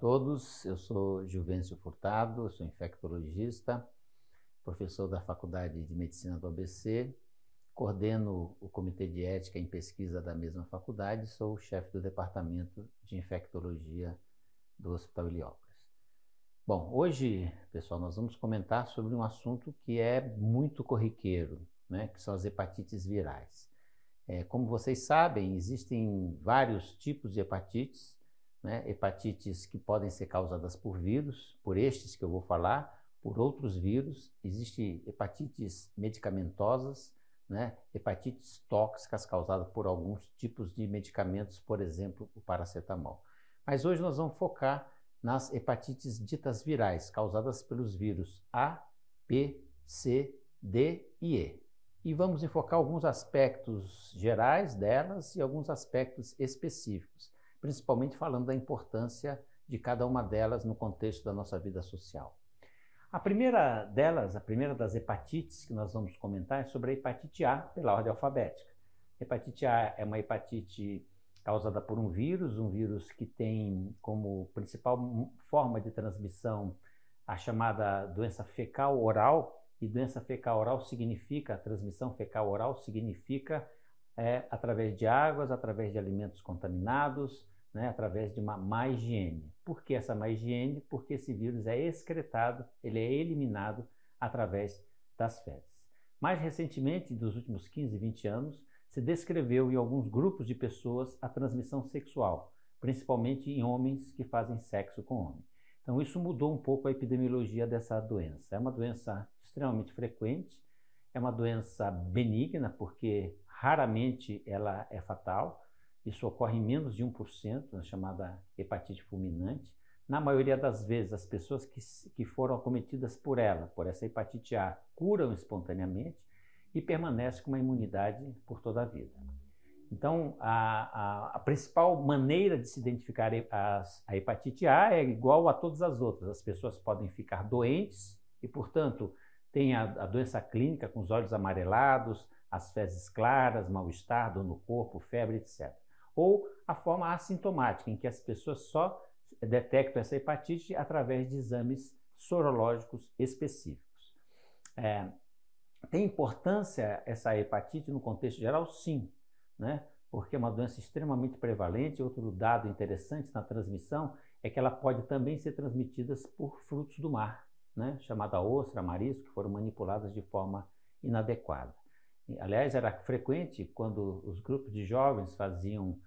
todos, eu sou Juvencio Furtado, eu sou infectologista, professor da Faculdade de Medicina do ABC, coordeno o Comitê de Ética em Pesquisa da mesma faculdade, sou o chefe do Departamento de Infectologia do Hospital Heliópolis. Bom, hoje, pessoal, nós vamos comentar sobre um assunto que é muito corriqueiro, né, que são as hepatites virais. Como vocês sabem, existem vários tipos de hepatites, né? Hepatites que podem ser causadas por vírus, por estes que eu vou falar, por outros vírus. Existem hepatites medicamentosas, né? Hepatites tóxicas causadas por alguns tipos de medicamentos, por exemplo, o paracetamol. Mas hoje nós vamos focar nas hepatites ditas virais, causadas pelos vírus A, B, C, D e E. E vamos enfocar alguns aspectos gerais delas e alguns aspectos específicos, principalmente falando da importância de cada uma delas no contexto da nossa vida social. A primeira delas, a primeira das hepatites que nós vamos comentar é sobre a hepatite A, pela ordem alfabética. Hepatite A é uma hepatite causada por um vírus que tem como principal forma de transmissão a chamada doença fecal-oral. E doença fecal-oral significa, a transmissão fecal-oral significa através de águas, através de alimentos contaminados, né, através de uma má higiene. Por que essa má higiene? Porque esse vírus é excretado, ele é eliminado através das fezes. Mais recentemente, dos últimos 15, 20 anos, se descreveu em alguns grupos de pessoas a transmissão sexual, principalmente em homens que fazem sexo com homens. Então isso mudou um pouco a epidemiologia dessa doença. É uma doença extremamente frequente, é uma doença benigna, porque raramente ela é fatal. Isso ocorre em menos de 1%, a chamada hepatite fulminante. Na maioria das vezes, as pessoas que foram acometidas por essa hepatite A, curam espontaneamente e permanecem com uma imunidade por toda a vida. Então, a principal maneira de se identificar a hepatite A é igual a todas as outras. As pessoas podem ficar doentes e, portanto, tem a doença clínica com os olhos amarelados, as fezes claras, mal-estar, dor no corpo, febre, etc. Ou a forma assintomática, em que as pessoas só detectam essa hepatite através de exames sorológicos específicos. Tem importância essa hepatite no contexto geral? Sim, né? Porque é uma doença extremamente prevalente. Outro dado interessante na transmissão é que ela pode também ser transmitida por frutos do mar, né? Chamada ostra, marisco, que foram manipuladas de forma inadequada. Aliás, era frequente quando os grupos de jovens faziam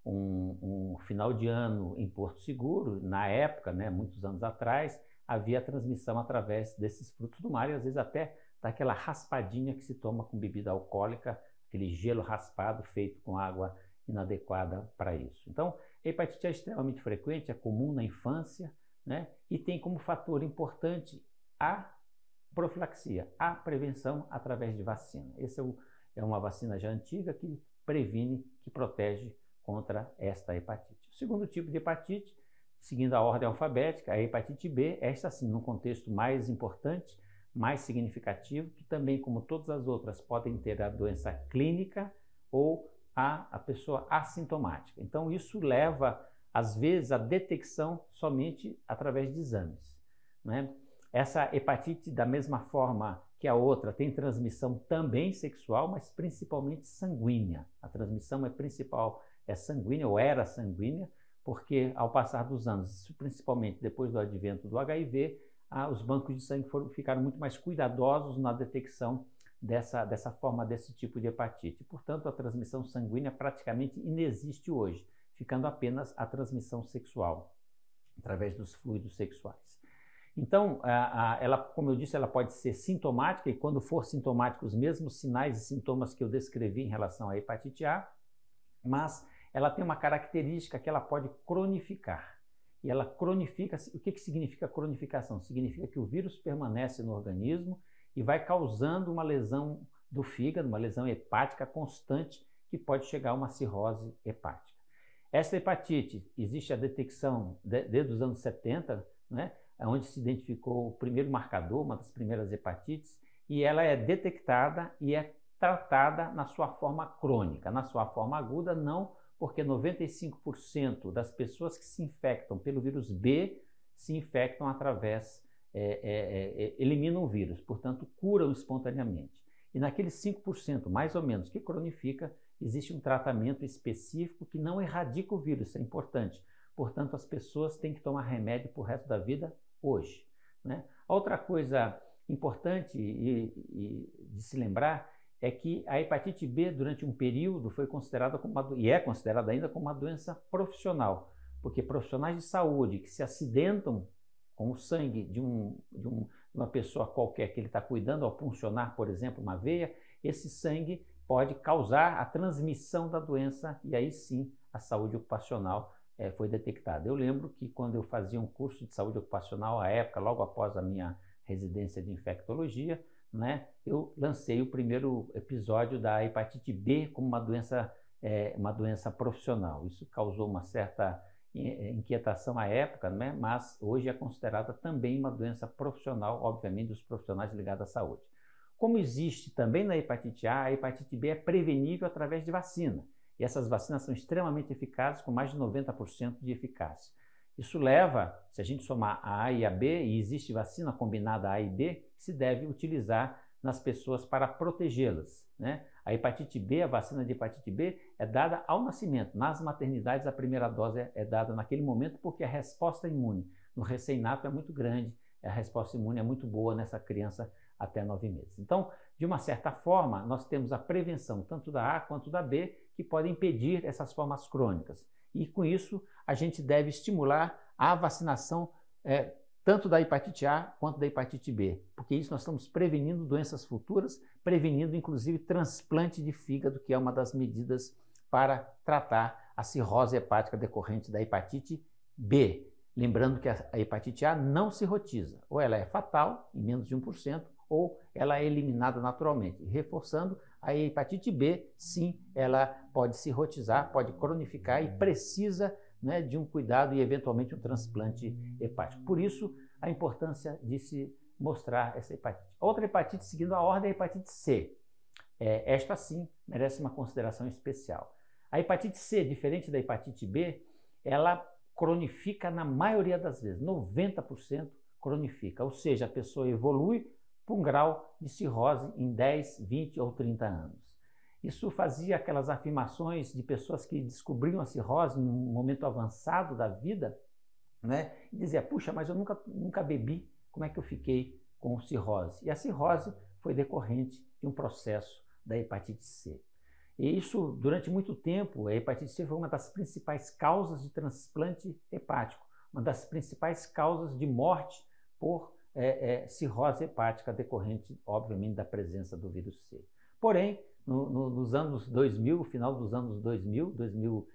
um final de ano em Porto Seguro, na época, né, muitos anos atrás, havia transmissão através desses frutos do mar e às vezes até daquela raspadinha que se toma com bebida alcoólica, aquele gelo raspado feito com água inadequada para isso. Então, a hepatite é extremamente frequente, é comum na infância, né? E tem como fator importante a profilaxia, a prevenção através de vacina. Essa é uma vacina já antiga que previne, que protege contra esta hepatite. O segundo tipo de hepatite, seguindo a ordem alfabética, a hepatite B, esta sim, num contexto mais importante, mais significativo, que também, como todas as outras, podem ter a doença clínica ou a pessoa assintomática. Então, isso leva, às vezes, à detecção somente através de exames, né? Essa hepatite, da mesma forma que a outra, tem transmissão também sexual, mas principalmente sanguínea. A transmissão é sanguínea, ou era sanguínea, porque ao passar dos anos, principalmente depois do advento do HIV, os bancos de sangue ficaram muito mais cuidadosos na detecção dessa forma, desse tipo de hepatite. Portanto, a transmissão sanguínea praticamente inexiste hoje, ficando apenas a transmissão sexual, através dos fluidos sexuais. Então, ela, como eu disse, ela pode ser sintomática, e quando for sintomática, os mesmos sinais e sintomas que eu descrevi em relação à hepatite A, mas ela tem uma característica que ela pode cronificar. E ela cronifica. O que significa cronificação? Significa que o vírus permanece no organismo e vai causando uma lesão do fígado, uma lesão hepática constante, que pode chegar a uma cirrose hepática. Essa hepatite, existe a detecção desde os anos 70, né, onde se identificou o primeiro marcador, uma das primeiras hepatites, e ela é detectada e é tratada na sua forma crônica. Na sua forma aguda, não, porque 95% das pessoas que se infectam pelo vírus B se infectam através, eliminam o vírus, portanto, curam espontaneamente. E naqueles 5%, mais ou menos, que cronifica, existe um tratamento específico que não erradica o vírus, isso é importante. Portanto, as pessoas têm que tomar remédio para o resto da vida hoje, né? Outra coisa importante de se lembrar é que a hepatite B, durante um período, foi considerada e é considerada ainda como uma doença profissional, porque profissionais de saúde que se acidentam com o sangue de uma pessoa qualquer que ele está cuidando, ao puncionar, por exemplo, uma veia, esse sangue pode causar a transmissão da doença e aí sim a saúde ocupacional foi detectada. Eu lembro que quando eu fazia um curso de saúde ocupacional, à época, logo após a minha residência de infectologia, né, eu lancei o primeiro episódio da hepatite B como uma doença profissional. Isso causou uma certa inquietação à época, né, mas hoje é considerada também uma doença profissional, obviamente, dos profissionais ligados à saúde. Como existe também na hepatite A hepatite B é prevenível através de vacina. E essas vacinas são extremamente eficazes, com mais de 90% de eficácia. Isso leva, se a gente somar a A e a B, e existe vacina combinada A e B, se deve utilizar nas pessoas para protegê-las, né? A hepatite B, a vacina de hepatite B, é dada ao nascimento. Nas maternidades, a primeira dose é dada naquele momento porque a resposta imune no recém-nato é muito grande, a resposta imune é muito boa nessa criança até 9 meses. Então, de uma certa forma, nós temos a prevenção tanto da A quanto da B, que podem impedir essas formas crônicas. E com isso, a gente deve estimular a vacinação tanto da hepatite A quanto da hepatite B, porque isso nós estamos prevenindo doenças futuras, prevenindo inclusive transplante de fígado, que é uma das medidas para tratar a cirrose hepática decorrente da hepatite B. Lembrando que a hepatite A não se rotiza, ou ela é fatal, em menos de 1%, ou ela é eliminada naturalmente. Reforçando, a hepatite B, sim, ela pode se rotizar, pode cronificar e precisa, né, de um cuidado e eventualmente um transplante hepático. Por isso, a importância de se mostrar essa hepatite. Outra hepatite, seguindo a ordem, é a hepatite C. Esta, sim, merece uma consideração especial. A hepatite C, diferente da hepatite B, ela cronifica na maioria das vezes, 90% cronifica, ou seja, a pessoa evolui para um grau de cirrose em 10, 20 ou 30 anos. Isso fazia aquelas afirmações de pessoas que descobriam a cirrose em um momento avançado da vida, né? E dizia, puxa, mas eu nunca bebi, como é que eu fiquei com cirrose? E a cirrose foi decorrente de um processo da hepatite C. E isso, durante muito tempo, a hepatite C foi uma das principais causas de transplante hepático, uma das principais causas de morte por cirrose hepática decorrente, obviamente, da presença do vírus C. Porém, nos anos 2000, final dos anos 2000,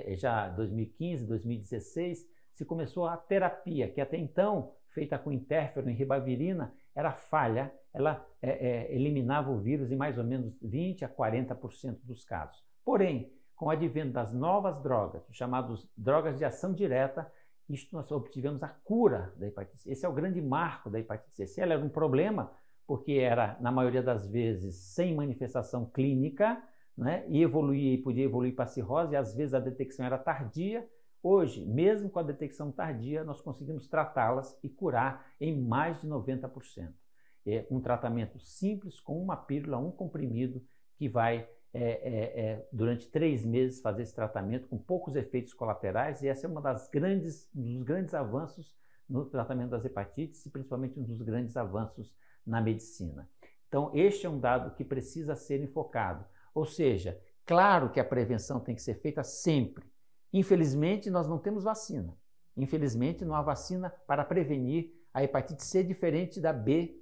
já 2015, 2016, se começou a terapia, que até então, feita com interferon e ribavirina, era falha, ela eliminava o vírus em mais ou menos 20 a 40% dos casos. Porém, com o advento das novas drogas, chamadas drogas de ação direta, isto nós obtivemos a cura da hepatite C. Esse é o grande marco da hepatite C. Se ela era um problema, porque era, na maioria das vezes, sem manifestação clínica, né, e podia evoluir para a cirrose, e às vezes a detecção era tardia. Hoje, mesmo com a detecção tardia, nós conseguimos tratá-las e curar em mais de 90%. É um tratamento simples, com uma pílula, um comprimido, que vai, durante 3 meses, fazer esse tratamento com poucos efeitos colaterais, e esse é um dos grandes avanços no tratamento das hepatites, e principalmente um dos grandes avanços na medicina. Então, este é um dado que precisa ser enfocado. Ou seja, claro que a prevenção tem que ser feita sempre. Infelizmente, nós não temos vacina. Infelizmente, não há vacina para prevenir a hepatite C diferente da B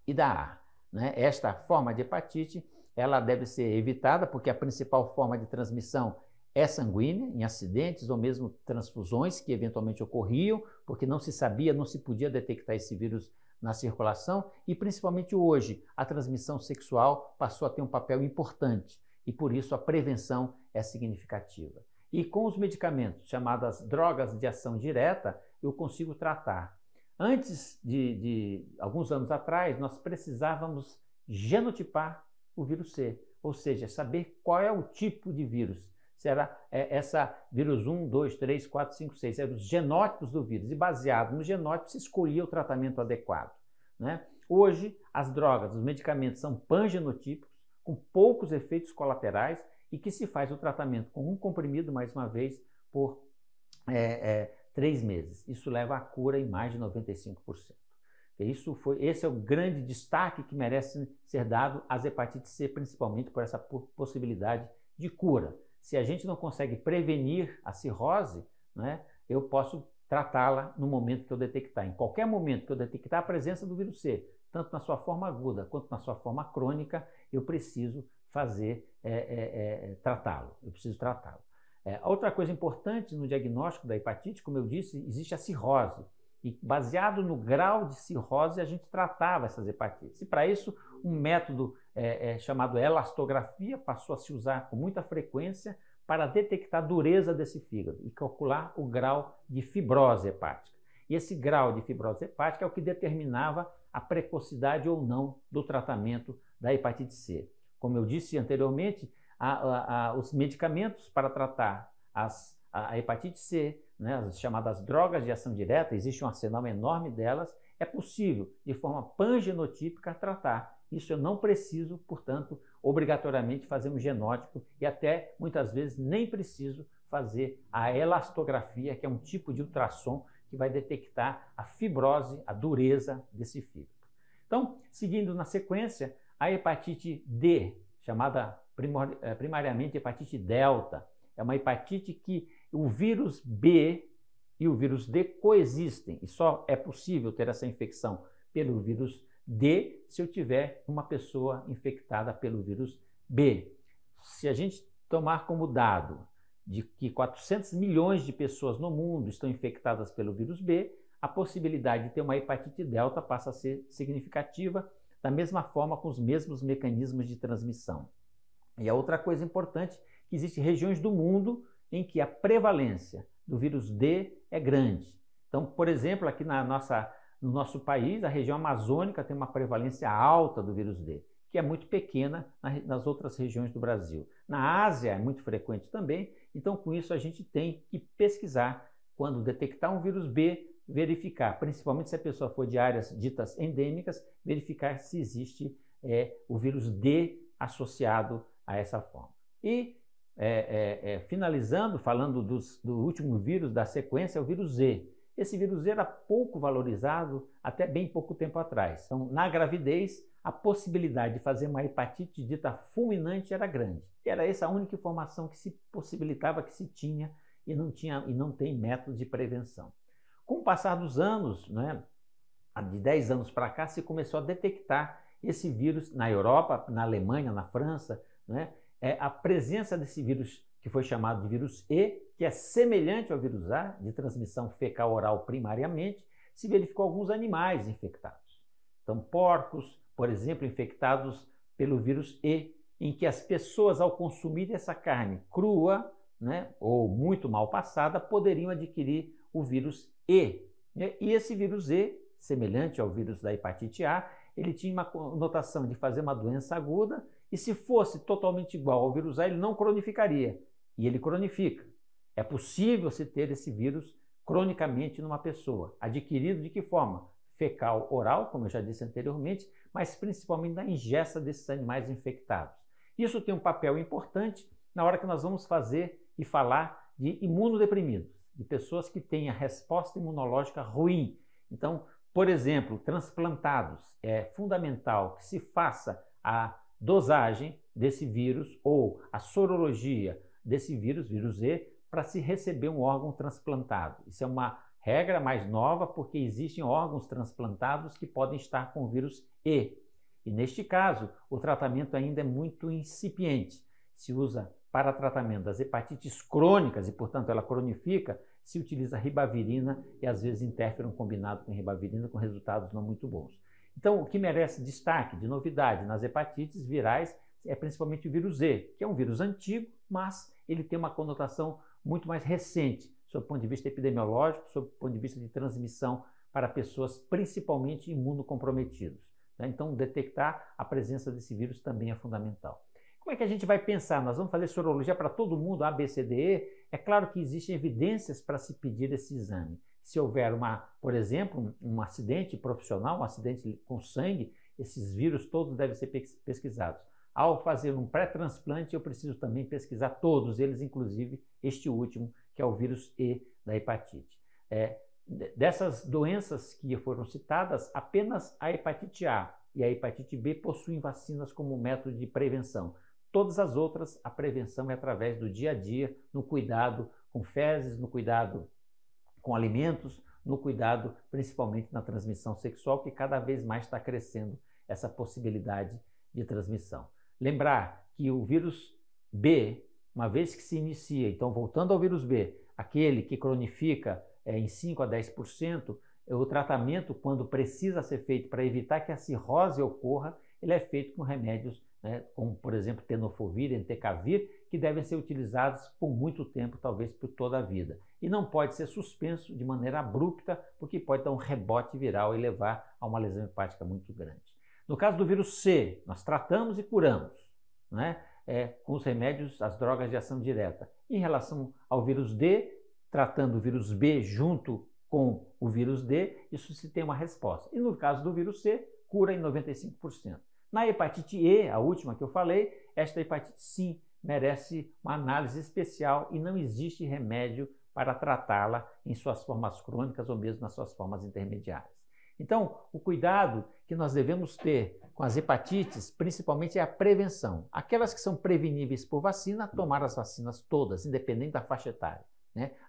e da A, né? Esta forma de hepatite, ela deve ser evitada porque a principal forma de transmissão é sanguínea, em acidentes ou mesmo transfusões que eventualmente ocorriam, porque não se sabia, não se podia detectar esse vírus na circulação, e principalmente hoje a transmissão sexual passou a ter um papel importante e por isso a prevenção é significativa. E com os medicamentos chamadas drogas de ação direta, eu consigo tratar. Antes de alguns anos atrás, nós precisávamos genotipar o vírus C, ou seja, saber qual é o tipo de vírus, se era essa vírus 1, 2, 3, 4, 5, 6, eram os genótipos do vírus, e baseado no genótipo se escolhia o tratamento adequado, né? Hoje, as drogas, os medicamentos são pangenotípicos, com poucos efeitos colaterais, e que se faz o tratamento com um comprimido, mais uma vez, por 3 meses. Isso leva à cura em mais de 95%. Esse é o grande destaque que merece ser dado às hepatites C, principalmente por essa possibilidade de cura. Se a gente não consegue prevenir a cirrose, né, eu posso tratá-la no momento que eu detectar. Em qualquer momento que eu detectar a presença do vírus C, tanto na sua forma aguda quanto na sua forma crônica, eu preciso tratá-lo. Outra coisa importante no diagnóstico da hepatite, como eu disse, existe a cirrose. E baseado no grau de cirrose, a gente tratava essas hepatites. E para isso, um método chamado elastografia passou a se usar com muita frequência para detectar a dureza desse fígado e calcular o grau de fibrose hepática. E esse grau de fibrose hepática é o que determinava a precocidade ou não do tratamento da hepatite C. Como eu disse anteriormente, os medicamentos para tratar a hepatite C, né, as chamadas drogas de ação direta, existe um arsenal enorme delas, é possível, de forma pangenotípica, tratar. Isso eu não preciso, portanto, obrigatoriamente fazer um genótipo e até, muitas vezes, nem preciso fazer a elastografia, que é um tipo de ultrassom que vai detectar a fibrose, a dureza desse fígado. Então, seguindo na sequência, a hepatite D, chamada primariamente hepatite delta, é uma hepatite que o vírus B e o vírus D coexistem, e só é possível ter essa infecção pelo vírus D se eu tiver uma pessoa infectada pelo vírus B. Se a gente tomar como dado de que 400 milhões de pessoas no mundo estão infectadas pelo vírus B, a possibilidade de ter uma hepatite delta passa a ser significativa, da mesma forma com os mesmos mecanismos de transmissão. E a outra coisa importante, que existem regiões do mundo em que a prevalência do vírus D é grande. Então, por exemplo, aqui no nosso país, a região amazônica tem uma prevalência alta do vírus D, que é muito pequena nas outras regiões do Brasil. Na Ásia é muito frequente também, então com isso a gente tem que pesquisar, quando detectar um vírus B, verificar, principalmente se a pessoa for de áreas ditas endêmicas, verificar se existe o vírus D associado a essa forma. E finalizando, falando do último vírus da sequência, é o vírus Z. Esse vírus Z era pouco valorizado até bem pouco tempo atrás. Então, na gravidez, a possibilidade de fazer uma hepatite dita fulminante era grande. E era essa a única informação que se possibilitava, que se tinha e não tem método de prevenção. Com o passar dos anos, né, de 10 anos para cá, se começou a detectar esse vírus na Europa, na Alemanha, na França, né, a presença desse vírus que foi chamado de vírus E, que é semelhante ao vírus A, de transmissão fecal-oral primariamente, se verificou alguns animais infectados. Então, porcos, por exemplo, infectados pelo vírus E, em que as pessoas, ao consumirem essa carne crua, né, ou muito mal passada, poderiam adquirir o vírus E. E esse vírus E, semelhante ao vírus da hepatite A, ele tinha uma conotação de fazer uma doença aguda, e se fosse totalmente igual ao vírus A, ele não cronificaria, e ele cronifica. É possível se ter esse vírus cronicamente numa pessoa. Adquirido de que forma? Fecal oral, como eu já disse anteriormente, mas principalmente na ingesta desses animais infectados. Isso tem um papel importante na hora que nós vamos fazer e falar de imunodeprimidos, de pessoas que têm a resposta imunológica ruim. Então, por exemplo, transplantados, é fundamental que se faça a dosagem desse vírus ou a sorologia desse vírus, vírus E, para se receber um órgão transplantado. Isso é uma regra mais nova porque existem órgãos transplantados que podem estar com o vírus E. E neste caso, o tratamento ainda é muito incipiente. Se usa para tratamento das hepatites crônicas e, portanto, ela cronifica, se utiliza ribavirina e às vezes interferon combinado com ribavirina com resultados não muito bons. Então, o que merece destaque de novidade nas hepatites virais é principalmente o vírus E, que é um vírus antigo, mas ele tem uma conotação muito mais recente, sob o ponto de vista epidemiológico, sob o ponto de vista de transmissão para pessoas principalmente imunocomprometidas. Então, detectar a presença desse vírus também é fundamental. Como é que a gente vai pensar? Nós vamos fazer sorologia para todo mundo, A, B, C, D, E? É claro que existem evidências para se pedir esse exame. Se houver, por exemplo, um acidente profissional, um acidente com sangue, esses vírus todos devem ser pesquisados. Ao fazer um pré-transplante, eu preciso também pesquisar todos eles, inclusive este último, que é o vírus E da hepatite. Dessas doenças que foram citadas, apenas a hepatite A e a hepatite B possuem vacinas como método de prevenção. Todas as outras, a prevenção é através do dia a dia, no cuidado com fezes, no cuidado com alimentos, no cuidado principalmente na transmissão sexual, que cada vez mais está crescendo essa possibilidade de transmissão. Lembrar que o vírus B, uma vez que se inicia, então voltando ao vírus B, aquele que cronifica em 5 a 10%, o tratamento, quando precisa ser feito para evitar que a cirrose ocorra, ele é feito com remédios, como por exemplo tenofovir, entecavir, que devem ser utilizados por muito tempo, talvez por toda a vida. E não pode ser suspenso de maneira abrupta, porque pode dar um rebote viral e levar a uma lesão hepática muito grande. No caso do vírus C, nós tratamos e curamos, com os remédios, as drogas de ação direta. Em relação ao vírus D, tratando o vírus B junto com o vírus D, isso se tem uma resposta. E no caso do vírus C, cura em 95%. Na hepatite E, a última que eu falei, esta hepatite sim merece uma análise especial e não existe remédio para tratá-la em suas formas crônicas ou mesmo nas suas formas intermediárias. Então, o cuidado que nós devemos ter com as hepatites, principalmente, é a prevenção. Aquelas que são preveníveis por vacina, tomar as vacinas todas, independente da faixa etária.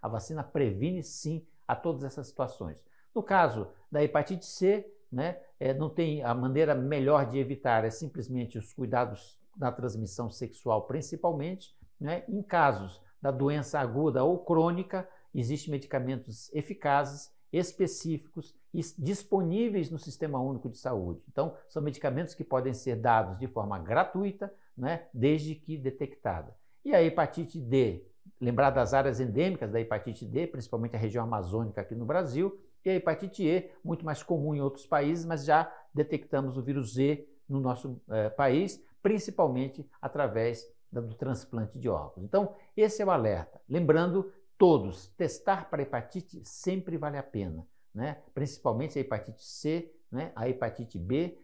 A vacina previne, sim, a todas essas situações. No caso da hepatite C, não tem a maneira melhor de evitar, é simplesmente os cuidados na transmissão sexual, principalmente. Em casos da doença aguda ou crônica, existem medicamentos eficazes, específicos e disponíveis no Sistema Único de Saúde. Então, são medicamentos que podem ser dados de forma gratuita, desde que detectada. E a hepatite D, lembrar das áreas endêmicas da hepatite D, principalmente a região amazônica aqui no Brasil, e a hepatite E, muito mais comum em outros países, mas já detectamos o vírus E no nosso país, principalmente através do transplante de órgãos. Então, esse é o alerta. Lembrando, todos, testar para hepatite sempre vale a pena, principalmente a hepatite C, a hepatite B.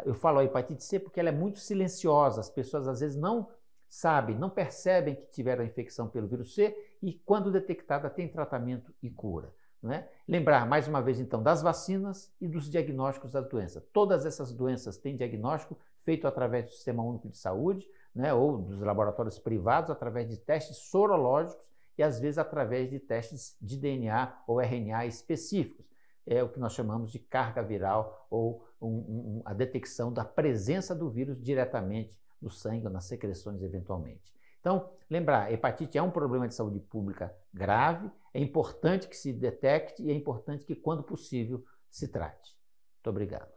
Eu falo a hepatite C porque ela é muito silenciosa, as pessoas às vezes não sabem, não percebem que tiveram a infecção pelo vírus C e, quando detectada, tem tratamento e cura. Lembrar, mais uma vez, então, das vacinas e dos diagnósticos da doença. Todas essas doenças têm diagnóstico feito através do Sistema Único de Saúde, ou dos laboratórios privados, através de testes sorológicos e, às vezes, através de testes de DNA ou RNA específicos. É o que nós chamamos de carga viral ou a detecção da presença do vírus diretamente no sangue ou nas secreções, eventualmente. Então, lembrar, hepatite é um problema de saúde pública grave, é importante que se detecte e é importante que, quando possível, se trate. Muito obrigado.